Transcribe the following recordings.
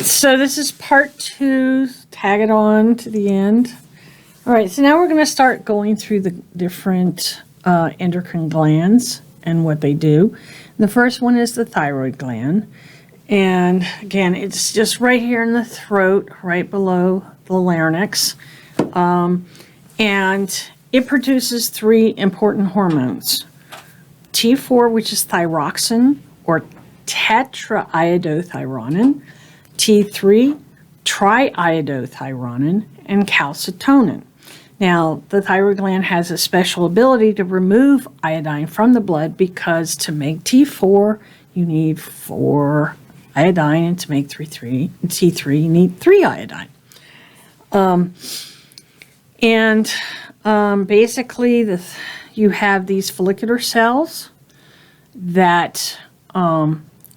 So this is part 2, tag it on to the end. All right, so now we're going to start going through the different endocrine glands and what they do. The first one is the thyroid gland. And again, it's just right here in the throat, right below the larynx. And it produces 3 important hormones. T4, which is thyroxine or tetraiodothyronin. T3, triiodothyronin, and calcitonin. Now, the thyroid gland has a special ability to remove iodine from the blood because to make T4, you need 4 iodine, and to make T3, you need 3 iodine. Basically, you have these follicular cells that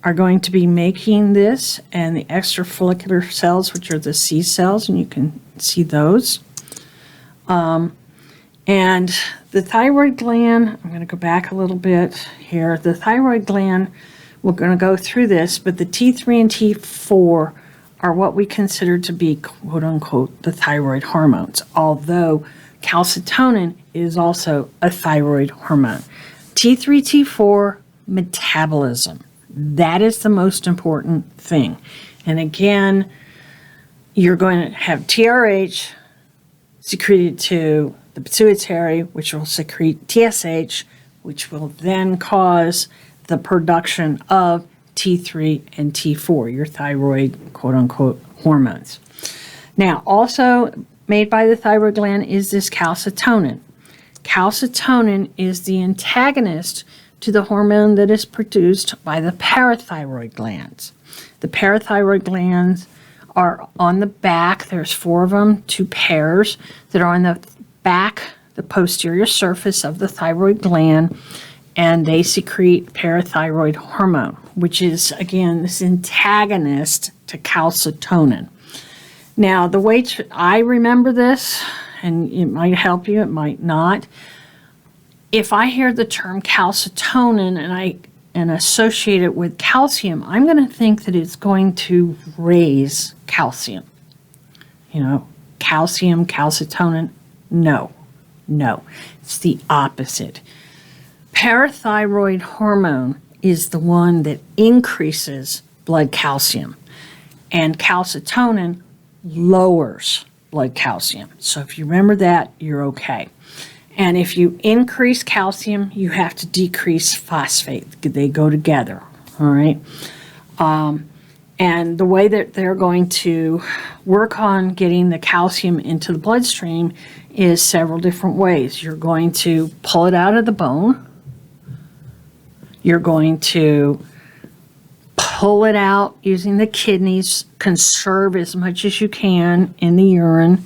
are going to be making this, and the extrafollicular cells, which are the C cells, and you can see those. And the thyroid gland, I'm going to go back a little bit here. The thyroid gland, we're going to go through this, but the T3 and T4 are what we consider to be, quote unquote, the thyroid hormones, although calcitonin is also a thyroid hormone. T3, T4, metabolism. That is the most important thing. And again, you're going to have TRH secreted to the pituitary, which will secrete TSH, which will then cause the production of T3 and T4, your thyroid, quote unquote, hormones. Now, also made by the thyroid gland is this calcitonin. Calcitonin is the antagonist to the hormone that is produced by the parathyroid glands. The parathyroid glands are on the back. There's 4 of them, 2 pairs that are on the back, the posterior surface of the thyroid gland, and they secrete parathyroid hormone, which is, again, this antagonist to calcitonin. Now, the way I remember this, and it might help you, it might not, if I hear the term calcitonin and associate it with calcium, I'm going to think that it's going to raise calcium. You know, calcium, calcitonin. No. It's the opposite. Parathyroid hormone is the one that increases blood calcium, and calcitonin lowers blood calcium. So if you remember that, you're okay. And if you increase calcium, you have to decrease phosphate. They go together, all right? And the way that they're going to work on getting the calcium into the bloodstream is several different ways. You're going to pull it out of the bone. You're going to pull it out using the kidneys, conserve as much as you can in the urine,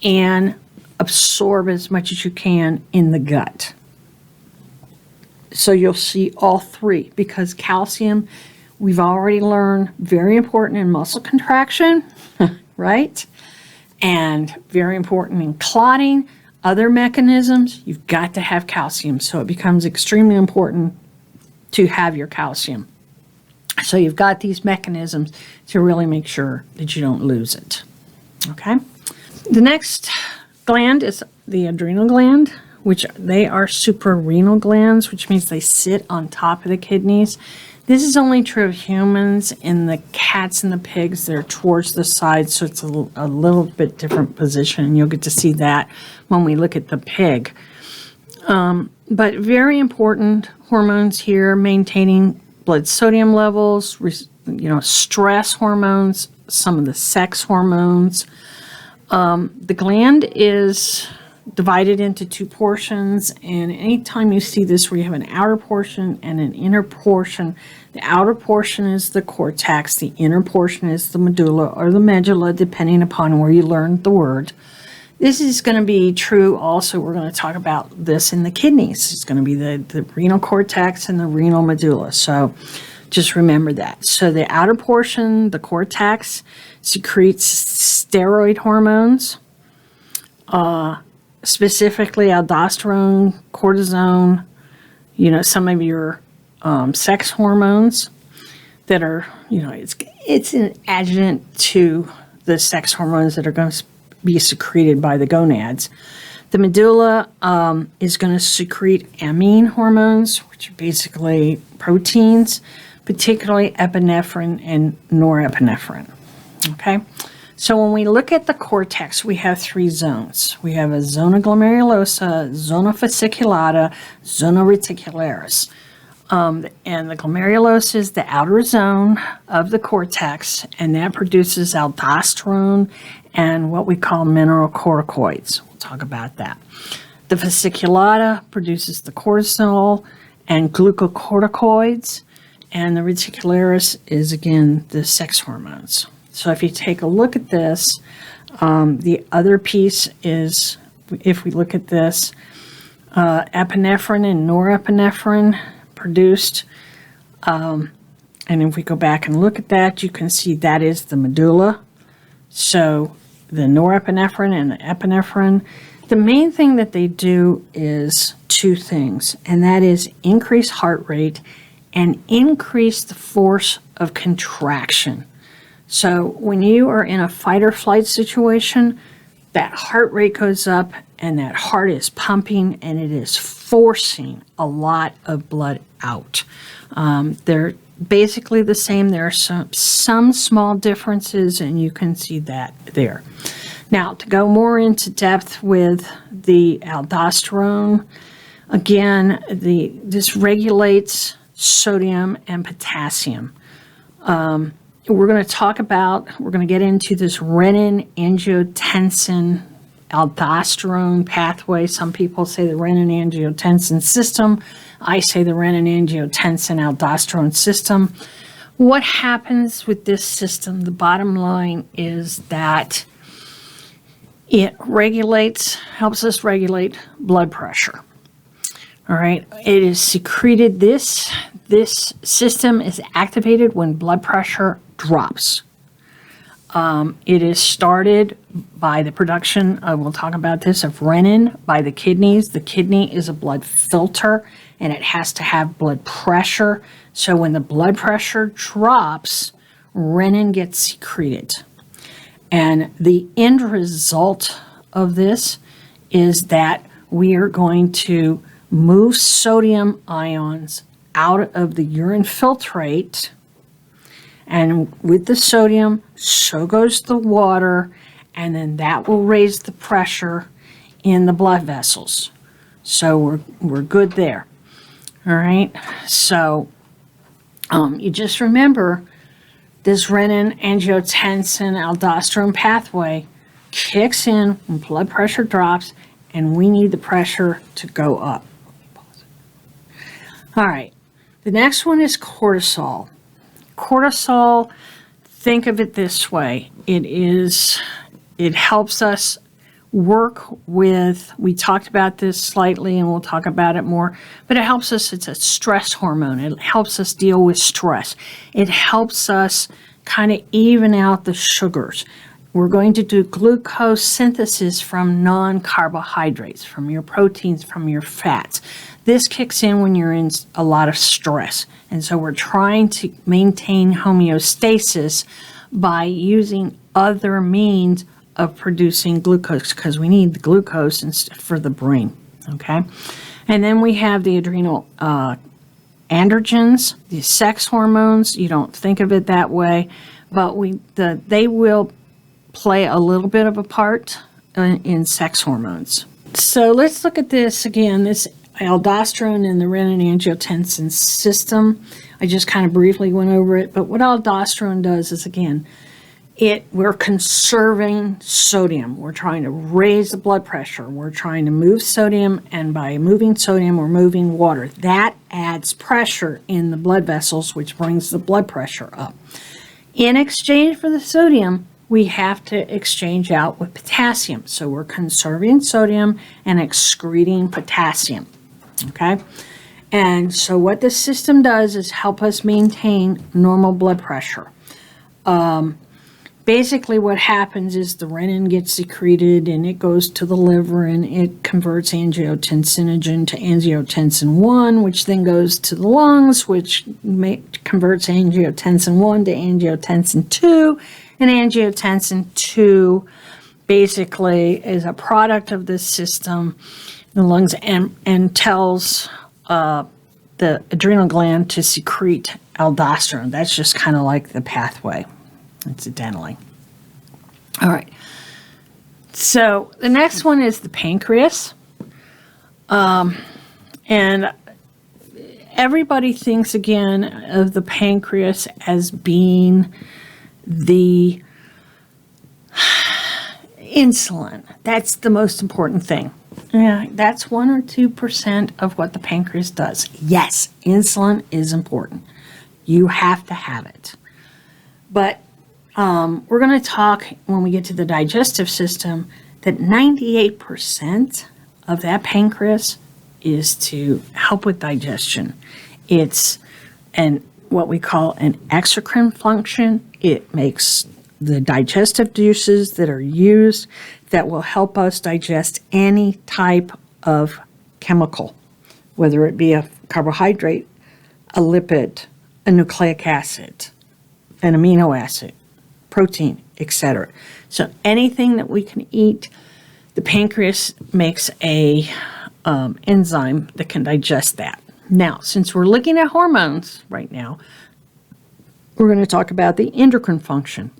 and absorb as much as you can in the gut. So you'll see all 3, because calcium, we've already learned, very important in muscle contraction, right? And very important in clotting. Other mechanisms, you've got to have calcium. So it becomes extremely important to have your calcium. So you've got these mechanisms to really make sure that you don't lose it. Okay? The next gland is the adrenal gland, which they are suprarenal glands, which means they sit on top of the kidneys. This is only true of humans. In the cats and the pigs, they're towards the side, so it's a little bit different position, and you'll get to see that when we look at the pig. But very important hormones here, maintaining blood sodium levels, stress hormones, some of the sex hormones. The gland is divided into 2 portions, and anytime you see this where you have an outer portion and an inner portion, the outer portion is the cortex, the inner portion is the medulla or the medulla, depending upon where you learned the word. This is going to be true also, we're going to talk about this in the kidneys. It's going to be the renal cortex and the renal medulla, so just remember that. So the outer portion, the cortex, secretes steroid hormones, specifically aldosterone, cortisone, some of your sex hormones. that are, it's an adjunct to the sex hormones that are going to be secreted by the gonads. The medulla is going to secrete amine hormones, which are basically proteins, particularly epinephrine and norepinephrine. Okay? So when we look at the cortex, we have 3 zones. We have a zona glomerulosa, zona fasciculata, zona reticularis. And the glomerulus is the outer zone of the cortex, and that produces aldosterone and what we call mineralocorticoids. We'll talk about that. The fasciculata produces the cortisol and glucocorticoids, and the reticularis is, again, the sex hormones. So if you take a look at this, the other piece is, if we look at this, epinephrine and norepinephrine produced. And if we go back and look at that, you can see that is the medulla. So the norepinephrine and the epinephrine, the main thing that they do is 2 things, and that is increase heart rate and increase the force of contraction. So when you are in a fight or flight situation, that heart rate goes up and that heart is pumping and it is forcing a lot of blood out. They're basically the same. There are some small differences, and you can see that there. Now, to go more into depth with the aldosterone, again, this regulates sodium and potassium. We're going to get into this renin-angiotensin aldosterone pathway. Some people say the renin-angiotensin system. I say the renin-angiotensin aldosterone system. What happens with this system, the bottom line is that it helps us regulate blood pressure. All right, it is secreted. This system is activated when blood pressure drops. It is started by the production, we'll talk about this, of renin by the kidneys. The kidney is a blood filter, and it has to have blood pressure. So when the blood pressure drops, renin gets secreted. And the end result of this is that we are going to move sodium ions out of the urine filtrate, and with the sodium, so goes the water, and then that will raise the pressure in the blood vessels. So we're good there. All right, so you just remember this renin-angiotensin aldosterone pathway kicks in when blood pressure drops, and we need the pressure to go up. All right, the next one is cortisol. Cortisol, think of it this way. It helps us work with, we talked about this slightly and we'll talk about it more, but it helps us, it's a stress hormone. It helps us deal with stress. It helps us kind of even out the sugars. We're going to do glucose synthesis from non-carbohydrates, from your proteins, from your fats. This kicks in when you're in a lot of stress. And so we're trying to maintain homeostasis by using other means of producing glucose, because we need the glucose for the brain, okay? And then we have the adrenal androgens, the sex hormones. You don't think of it that way, but they will play a little bit of a part in sex hormones. So let's look at this again, this aldosterone and the renin-angiotensin system. I just kind of briefly went over it, but what aldosterone does is, again, we're conserving sodium. We're trying to raise the blood pressure. We're trying to move sodium, and by moving sodium, we're moving water. That adds pressure in the blood vessels, which brings the blood pressure up. In exchange for the sodium, we have to exchange out with potassium. So we're conserving sodium and excreting potassium, okay? And so what this system does is help us maintain normal blood pressure. basically what happens is the renin gets secreted and it goes to the liver and it converts angiotensinogen to angiotensin 1, which then goes to the lungs, which converts angiotensin 1 to angiotensin 2. And angiotensin 2 basically is a product of this system in the lungs and tells the adrenal gland to secrete aldosterone. That's just kind of like the pathway, incidentally. All right. So the next one is the pancreas. And everybody thinks, again, of the pancreas as being the insulin. That's the most important thing. Yeah, that's 1 or 2% of what the pancreas does. Yes, insulin is important. You have to have it. But we're going to talk, when we get to the digestive system, that 98% of that pancreas is to help with digestion. It's what we call an exocrine function. It makes the digestive juices that are used that will help us digest any type of chemical, whether it be a carbohydrate, a lipid, a nucleic acid, an amino acid, protein, etc. So anything that we can eat, the pancreas makes a enzyme that can digest that. Now, since we're looking at hormones right now, we're going to talk about the endocrine function,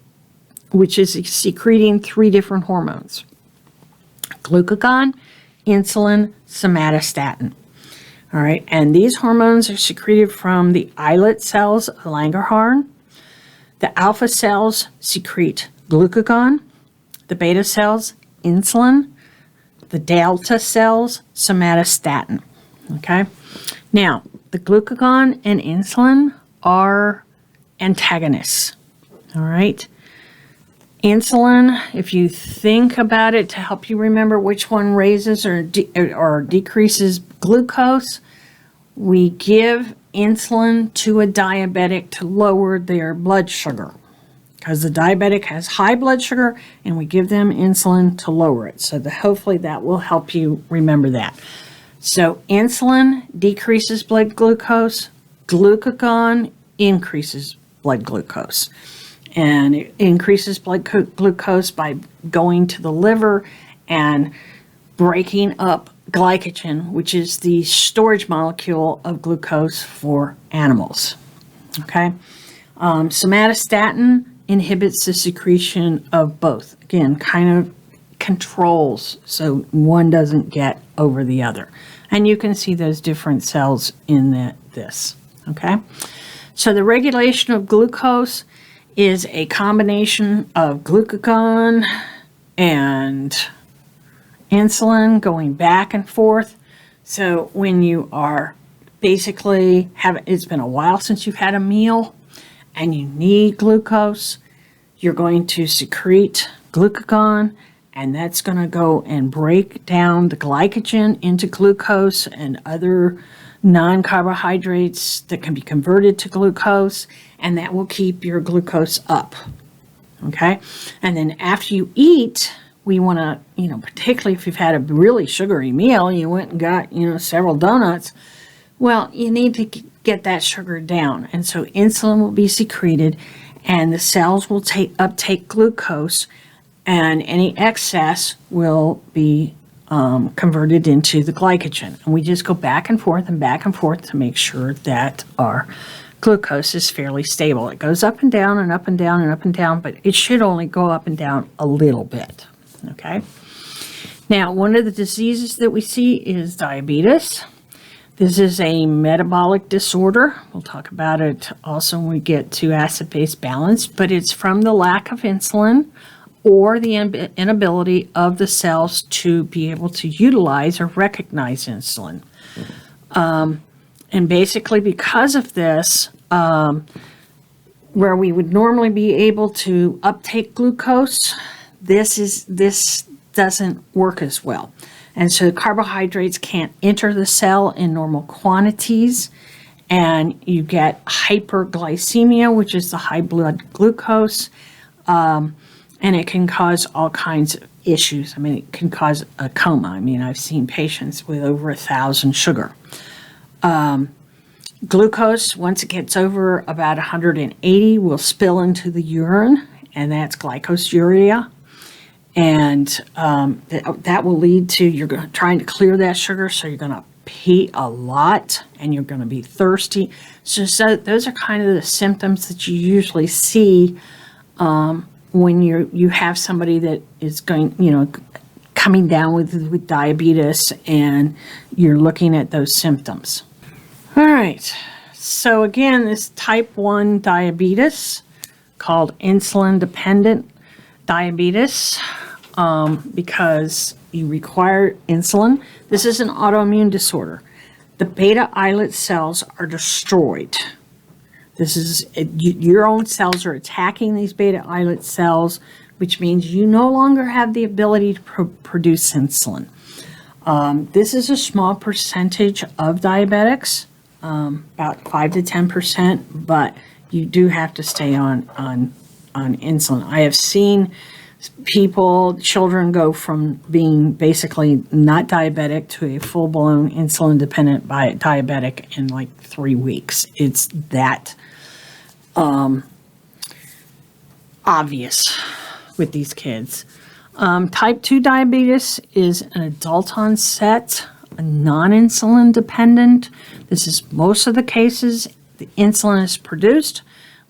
which is secreting 3 different hormones: glucagon, insulin, somatostatin. All right, and these hormones are secreted from the islet cells of Langerhans. The alpha cells secrete glucagon, the beta cells, insulin, the delta cells, somatostatin. Okay, now the glucagon and insulin are antagonists. All right. Insulin, if you think about it to help you remember which one raises or decreases glucose, we give insulin to a diabetic to lower their blood sugar, because the diabetic has high blood sugar and we give them insulin to lower it. So hopefully that will help you remember that. So insulin decreases blood glucose, glucagon increases blood glucose. And it increases blood glucose by going to the liver and breaking up glycogen, which is the storage molecule of glucose for animals. Okay? Somatostatin inhibits the secretion of both. Again, kind of controls so one doesn't get over the other. And you can see those different cells in this. Okay? So the regulation of glucose is a combination of glucagon and insulin going back and forth. So when you are basically it's been a while since you've had a meal and you need glucose, you're going to secrete glucagon, and that's going to go and break down the glycogen into glucose and other non-carbohydrates that can be converted to glucose, and that will keep your glucose up. Okay? And then after you eat, we want to, particularly if you've had a really sugary meal, you went and got, several donuts, well, you need to get that sugar down. And so insulin will be secreted, and the cells will uptake glucose, and any excess will be converted into the glycogen. And we just go back and forth to make sure that our glucose is fairly stable. It goes up and down and up and down and up and down, but it should only go up and down a little bit. Okay? Now, one of the diseases that we see is diabetes. This is a metabolic disorder. We'll talk about it also when we get to acid-base balance, but it's from the lack of insulin or the inability of the cells to be able to utilize or recognize insulin. And basically because of this, where we would normally be able to uptake glucose, this doesn't work as well. And so carbohydrates can't enter the cell in normal quantities, and you get hyperglycemia, which is the high blood glucose. and it can cause all kinds of issues. I mean, it can cause a coma. I mean, I've seen patients with over 1,000 sugar. Glucose, once it gets over about 180, will spill into the urine, and that's glycosuria. And that will lead to you're trying to clear that sugar, so you're going to pee a lot, and you're going to be thirsty. So those are kind of the symptoms that you usually see when you have somebody that is coming down with diabetes, and you're looking at those symptoms. All right, so again, this type 1 diabetes, called insulin-dependent diabetes, because you require insulin. This is an autoimmune disorder. The beta islet cells are destroyed. This is your own cells are attacking these beta islet cells, which means you no longer have the ability to produce insulin. This is a small percentage of diabetics, about 5 to 10%, but you do have to stay on insulin. I have seen children go from being basically not diabetic to a full-blown insulin-dependent diabetic in like 3 weeks. It's that obvious with these kids. Type 2 diabetes is an adult onset, non-insulin dependent. This is most of the cases. The insulin is produced,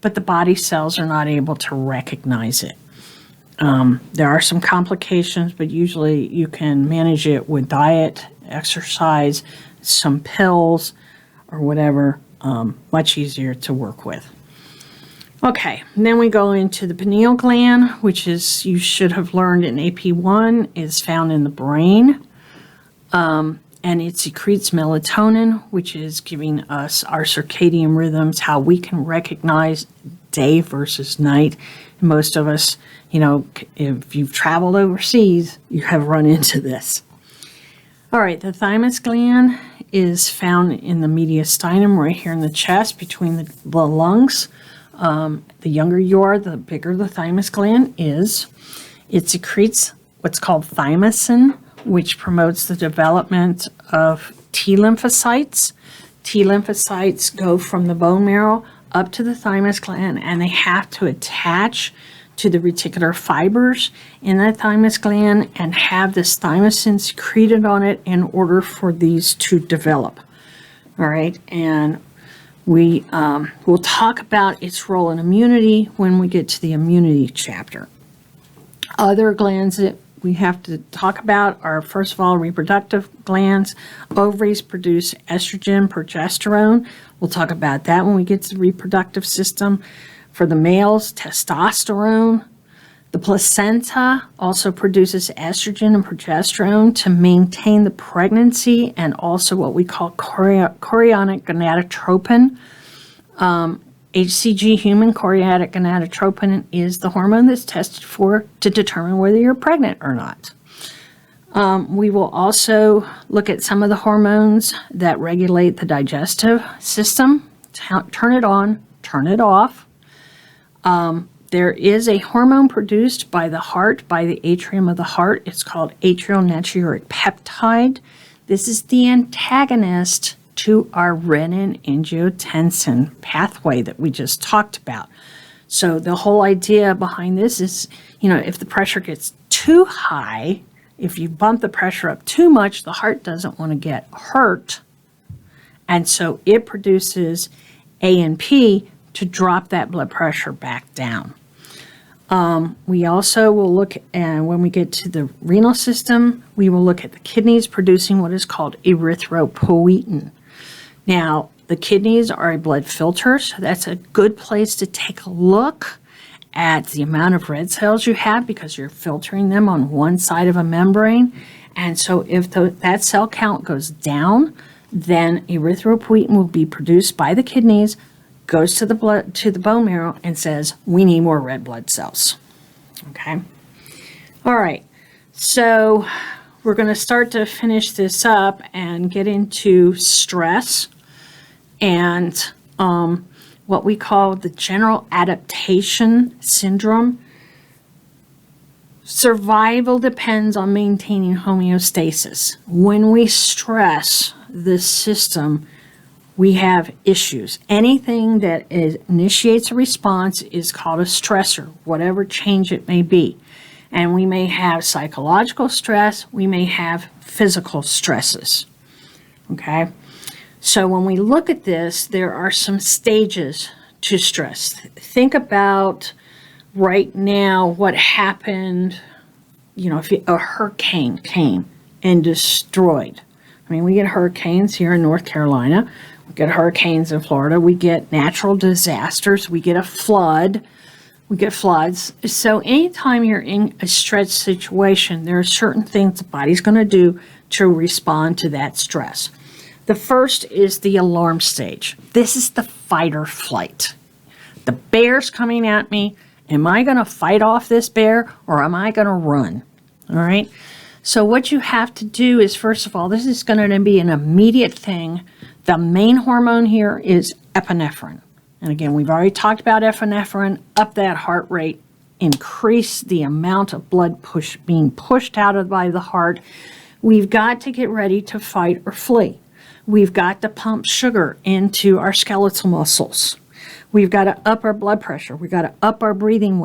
but the body cells are not able to recognize it. There are some complications, but usually you can manage it with diet, exercise, some pills, or whatever, much easier to work with. Okay, and then we go into the pineal gland, which is, you should have learned in AP1, is found in the brain. And it secretes melatonin, which is giving us our circadian rhythms, how we can recognize day versus night. And most of us, if you've traveled overseas, you have run into this. All right, the thymus gland is found in the mediastinum, right here in the chest, between the lungs. The younger you are, the bigger the thymus gland is. It secretes what's called thymosin, which promotes the development of T lymphocytes. T lymphocytes go from the bone marrow up to the thymus gland, and they have to attach to the reticular fibers in the thymus gland and have this thymosin secreted on it in order for these to develop. All right, and we'll talk about its role in immunity when we get to the immunity chapter. Other glands that we have to talk about are, first of all, reproductive glands. Ovaries produce estrogen, progesterone. We'll talk about that when we get to the reproductive system. For the males, testosterone. The placenta also produces estrogen and progesterone to maintain the pregnancy, and also what we call chorionic gonadotropin. HCG, human chorionic gonadotropin, is the hormone that's tested for to determine whether you're pregnant or not. We will also look at some of the hormones that regulate the digestive system. Turn it on, turn it off. There is a hormone produced by the heart, by the atrium of the heart. It's called atrial natriuretic peptide. This is the antagonist to our renin-angiotensin pathway that we just talked about. So the whole idea behind this is, if the pressure gets too high, if you bump the pressure up too much, the heart doesn't want to get hurt. And so it produces ANP to drop that blood pressure back down. We also will look, and when we get to the renal system, we will look at the kidneys producing what is called erythropoietin. Now, the kidneys are a blood filter, so that's a good place to take a look at the amount of red cells you have, because you're filtering them on one side of a membrane. And so if that cell count goes down, then erythropoietin will be produced by the kidneys, goes to the bone marrow, and says, we need more red blood cells. Okay? All right. So we're going to start to finish this up and get into stress and what we call the general adaptation syndrome. Survival depends on maintaining homeostasis. When we stress the system, we have issues. Anything that initiates a response is called a stressor, whatever change it may be. And we may have psychological stress, we may have physical stresses. Okay? So when we look at this, there are some stages to stress. Think about right now what happened, if a hurricane came and destroyed. I mean, we get hurricanes here in North Carolina. We get hurricanes in Florida. We get natural disasters. We get a flood. We get floods. So anytime you're in a stress situation, there are certain things the body's going to do to respond to that stress. The first is the alarm stage. This is the fight or flight. The bear's coming at me. Am I going to fight off this bear or am I going to run? All right. So what you have to do is, first of all, this is going to be an immediate thing. The main hormone here is epinephrine. And again, we've already talked about epinephrine, up that heart rate, increase the amount of blood being pushed out by the heart. We've got to get ready to fight or flee. We've got to pump sugar into our skeletal muscles. We've got to up our blood pressure. We've got to up our breathing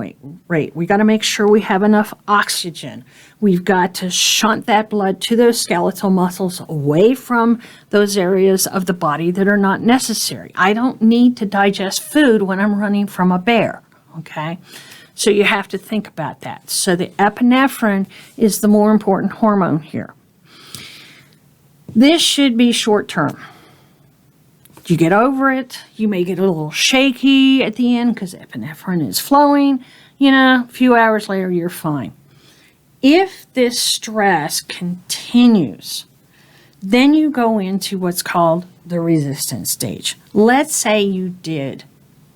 rate. We've got to make sure we have enough oxygen. We've got to shunt that blood to those skeletal muscles away from those areas of the body that are not necessary. I don't need to digest food when I'm running from a bear, okay? So you have to think about that. So the epinephrine is the more important hormone here. This should be short term. You get over it. You may get a little shaky at the end because epinephrine is flowing. A few hours later, you're fine. If this stress continues, then you go into what's called the resistance stage. Let's say you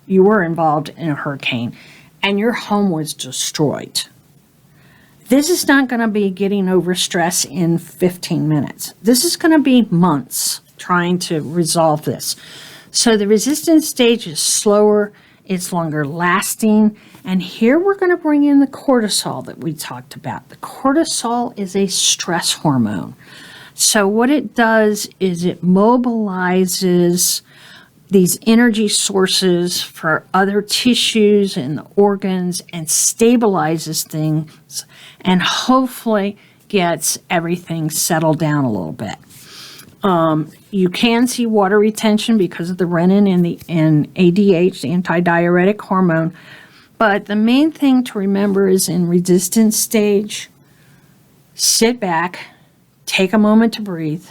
were involved in a hurricane and your home was destroyed. This is not going to be getting over stress in 15 minutes. This is going to be months trying to resolve this. So the resistance stage is slower, it's longer lasting, and here we're going to bring in the cortisol that we talked about. The cortisol is a stress hormone. So what it does is it mobilizes these energy sources for other tissues and the organs and stabilizes things and hopefully gets everything settled down a little bit. You can see water retention because of the renin and ADH, the antidiuretic hormone. But the main thing to remember is in resistance stage, sit back, take a moment to breathe,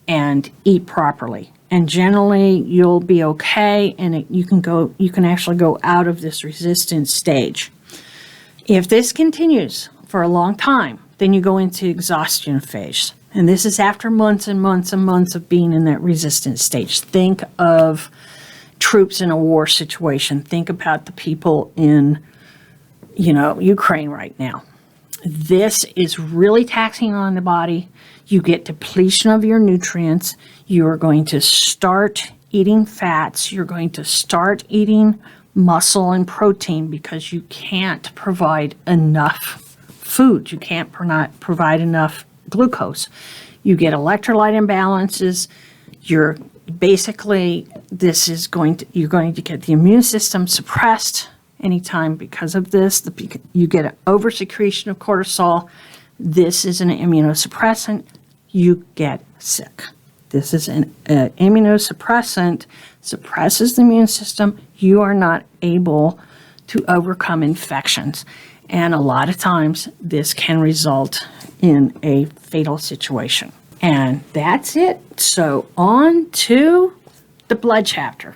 and eat properly. And generally, you'll be okay, and you can actually go out of this resistance stage. If this continues for a long time, then you go into exhaustion phase. And this is after months and months and months of being in that resistance stage. Think of troops in a war situation. Think about the people in, Ukraine right now. This is really taxing on the body. You get depletion of your nutrients. You are going to start eating fats. You're going to start eating muscle and protein because you can't provide enough food. You can't provide enough glucose. You get electrolyte imbalances. You're going to get the immune system suppressed anytime because of this. You get an oversecretion of cortisol. This is an immunosuppressant. You get sick. This is an immunosuppressant, suppresses the immune system. You are not able to overcome infections. And a lot of times, this can result in a fatal situation. And that's it. So on to the blood chapter.